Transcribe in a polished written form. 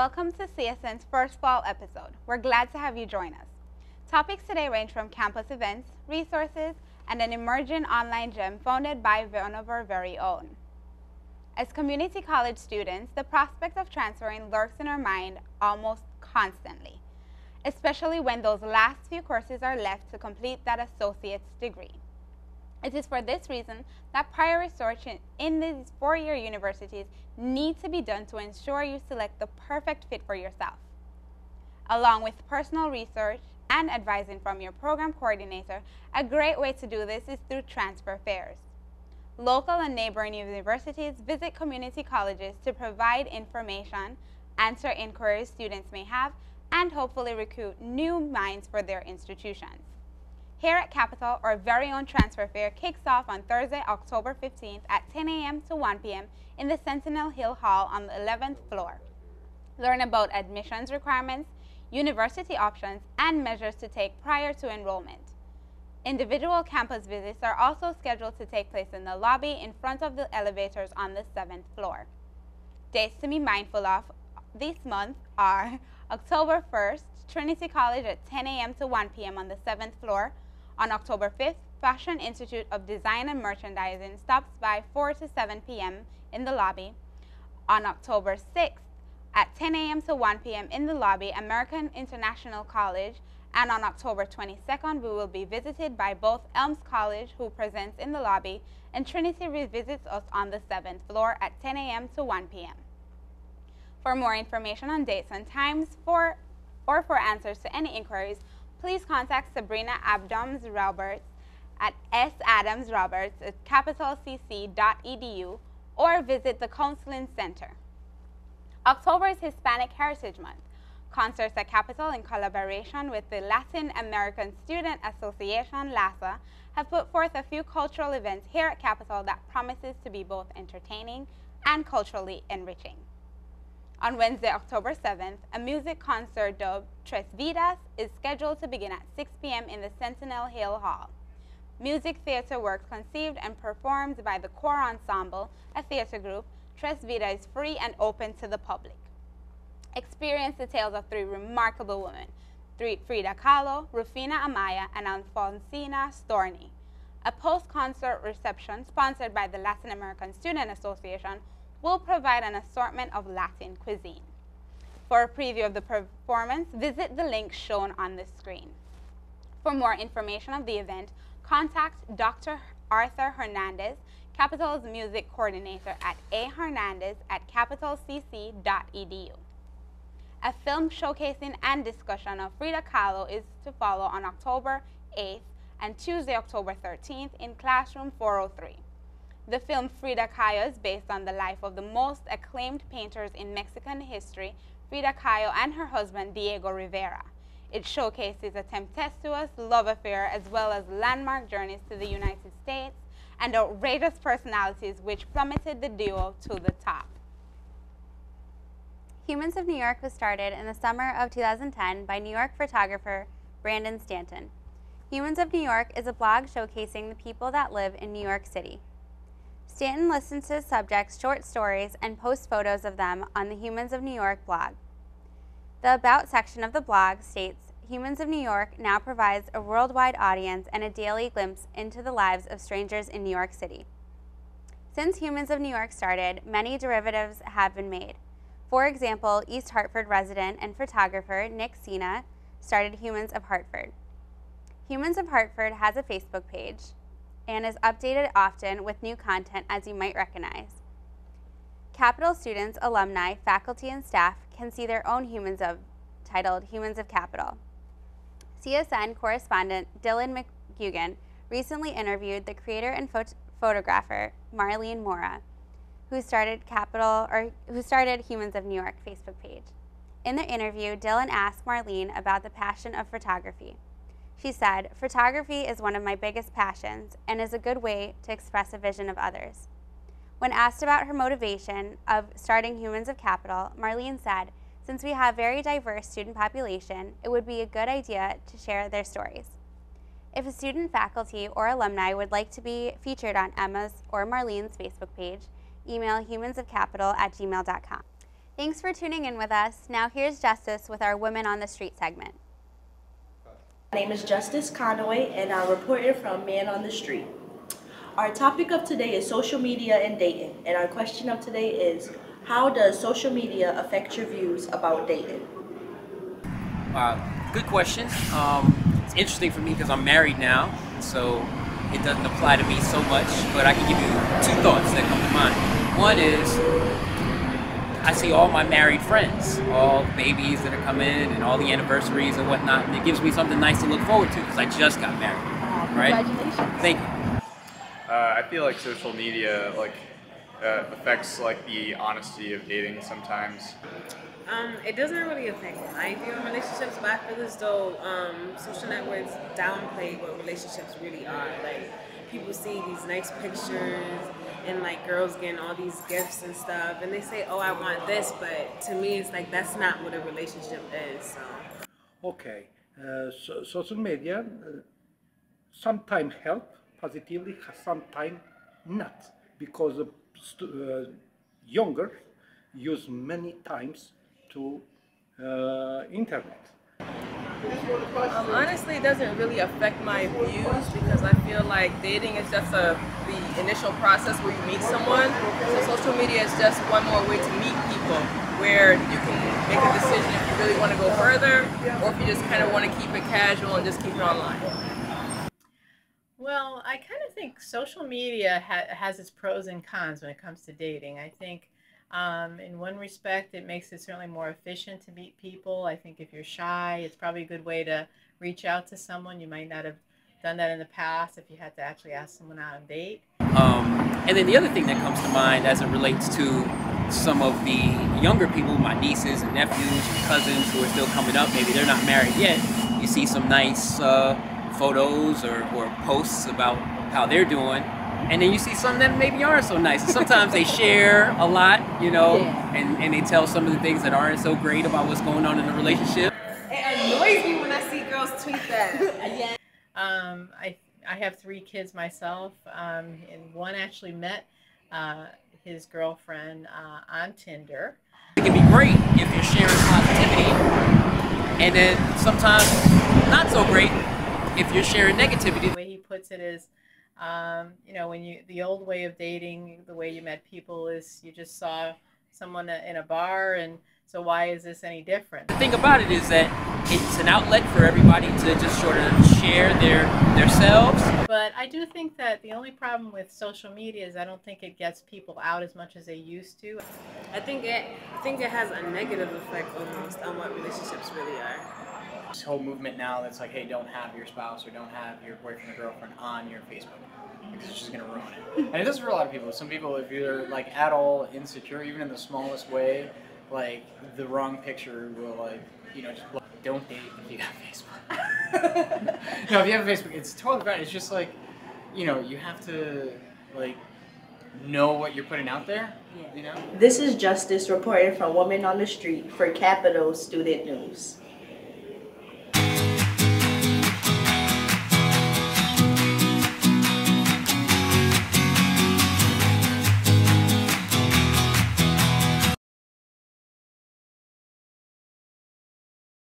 Welcome to CSN's first fall episode. We're glad to have you join us. Topics today range from campus events, resources, and an emerging online gem founded by one of our very own. As community college students, the prospect of transferring lurks in our mind almost constantly, especially when those last few courses are left to complete that associate's degree. It is for this reason that prior research in these four-year universities need to be done to ensure you select the perfect fit for yourself. Along with personal research and advising from your program coordinator, a great way to do this is through transfer fairs. Local and neighboring universities visit community colleges to provide information, answer inquiries students may have, and hopefully recruit new minds for their institutions. Here at Capitol, our very own transfer fair kicks off on Thursday, October 15th at 10 a.m. to 1 p.m. in the Sentinel Hill Hall on the 11th floor. Learn about admissions requirements, university options, and measures to take prior to enrollment. Individual campus visits are also scheduled to take place in the lobby in front of the elevators on the 7th floor. Dates to be mindful of this month are October 1st, Trinity College at 10 a.m. to 1 p.m. on the 7th floor. On October 5th, Fashion Institute of Design and Merchandising stops by 4 to 7 p.m. in the lobby. On October 6th, at 10 a.m. to 1 p.m. in the lobby, American International College, and on October 22nd, we will be visited by both Elms College, who presents in the lobby, and Trinity revisits us on the 7th floor at 10 a.m. to 1 p.m. For more information on dates and times or for answers to any inquiries, please contact Sabrina Adams-Roberts at sadamsroberts@capitalcc.edu or visit the Counseling Center. October is Hispanic Heritage Month. Concerts at Capitol in collaboration with the Latin American Student Association, LASA, have put forth a few cultural events here at Capitol that promises to be both entertaining and culturally enriching. On Wednesday, October 7th, a music concert dubbed Tres Vidas is scheduled to begin at 6 p.m. in the Sentinel Hill Hall. Music theater works conceived and performed by the Core Ensemble, a theater group. Tres Vidas is free and open to the public. Experience the tales of three remarkable women, Frida Kahlo, Rufina Amaya, and Alfonsina Storni. A post-concert reception sponsored by the Latin American Student Association will provide an assortment of Latin cuisine. For a preview of the performance, visit the link shown on the screen. For more information of the event, contact Dr. Arthur Hernandez, Capitol's music coordinator at ahernandez@capitalcc.edu. A film showcasing and discussion of Frida Kahlo is to follow on October 8th and Tuesday, October 13th in Classroom 403. The film Frida Kahlo is based on the life of the most acclaimed painters in Mexican history, Frida Kahlo and her husband, Diego Rivera. It showcases a tempestuous love affair as well as landmark journeys to the United States and outrageous personalities which plummeted the duo to the top. Humans of New York was started in the summer of 2010 by New York photographer Brandon Stanton. Humans of New York is a blog showcasing the people that live in New York City. Stanton listens to subjects' short stories and posts photos of them on the Humans of New York blog. The About section of the blog states, Humans of New York now provides a worldwide audience and a daily glimpse into the lives of strangers in New York City. Since Humans of New York started, many derivatives have been made. For example, East Hartford resident and photographer Nick Sina started Humans of Hartford. Humans of Hartford has a Facebook page and is updated often with new content, as you might recognize. Capitol students, alumni, faculty, and staff can see their own Humans of, titled Humans of Capitol. CSN correspondent Dylan McGugan recently interviewed the creator and photographer Marlene Mora, who started Humans of New York Facebook page. In the interview, Dylan asked Marlene about the passion of photography. She said, "Photography is one of my biggest passions and is a good way to express a vision of others." When asked about her motivation of starting Humans of Capitol, Marlene said, "Since we have very diverse student population, it would be a good idea to share their stories." If a student, faculty, or alumni would like to be featured on Emma's or Marlene's Facebook page, email humansofcapital@gmail.com. Thanks for tuning in with us. Now here's Justice with our Women on the Street segment. My name is Justice Conaway, and I'm reporting from Man on the Street. Our topic of today is social media and dating, and our question of today is, how does social media affect your views about dating? Good question. It's interesting for me because I'm married now, so it doesn't apply to me so much, but I can give you two thoughts that come to mind. One is, I see all my married friends, all the babies that are coming and all the anniversaries and whatnot, and it gives me something nice to look forward to because I just got married, right? Congratulations. Thank you. I feel like social media affects the honesty of dating sometimes. It doesn't really affect my view on relationships, but I feel as though social networks downplay what relationships really are. Like, people see these nice pictures and like girls getting all these gifts and stuff, and they say, "Oh, I want this," but to me, it's like that's not what a relationship is. So. Okay, social media sometimes help positively, sometimes not, because younger use many times to internet. Honestly, it doesn't really affect my views because I feel like dating is just the initial process where you meet someone. So social media is just one more way to meet people where you can make a decision if you really want to go further or if you just kind of want to keep it casual and just keep it online. Well, I kind of think social media has its pros and cons when it comes to dating. I think in one respect, it makes it certainly more efficient to meet people. I think if you're shy, it's probably a good way to reach out to someone. You might not have done that in the past if you had to actually ask someone out on a date. And then the other thing that comes to mind as it relates to some of the younger people, my nieces and nephews and cousins who are still coming up, maybe they're not married yet, you see some nice photos or posts about how they're doing, and then you see some that maybe aren't so nice. And sometimes they share a lot, and they tell some of the things that aren't so great about what's going on in the relationship. It annoys me when I see girls tweet that. I have 3 kids myself, and one actually met his girlfriend on Tinder. It can be great if you're sharing positivity, and then sometimes not so great if you're sharing negativity. The way he puts it is, when the old way of dating, the way you met people is you just saw someone in a bar, and so why is this any different? The thing about it is that it's an outlet for everybody to just sort of share their selves. But I do think that the only problem with social media is I don't think it gets people out as much as they used to. I think it has a negative effect almost on what relationships really are. This whole movement now that's like, hey, don't have your spouse or don't have your boyfriend or girlfriend on your Facebook because it's just going to ruin it. And it does for a lot of people. Some people, if you're like at all insecure, even in the smallest way, like the wrong picture will just don't date if you have Facebook. No, if you have Facebook, it's totally fine. It's just like, you have to know what you're putting out there, This is Justice reporting from Women on the Street for Capital Student News.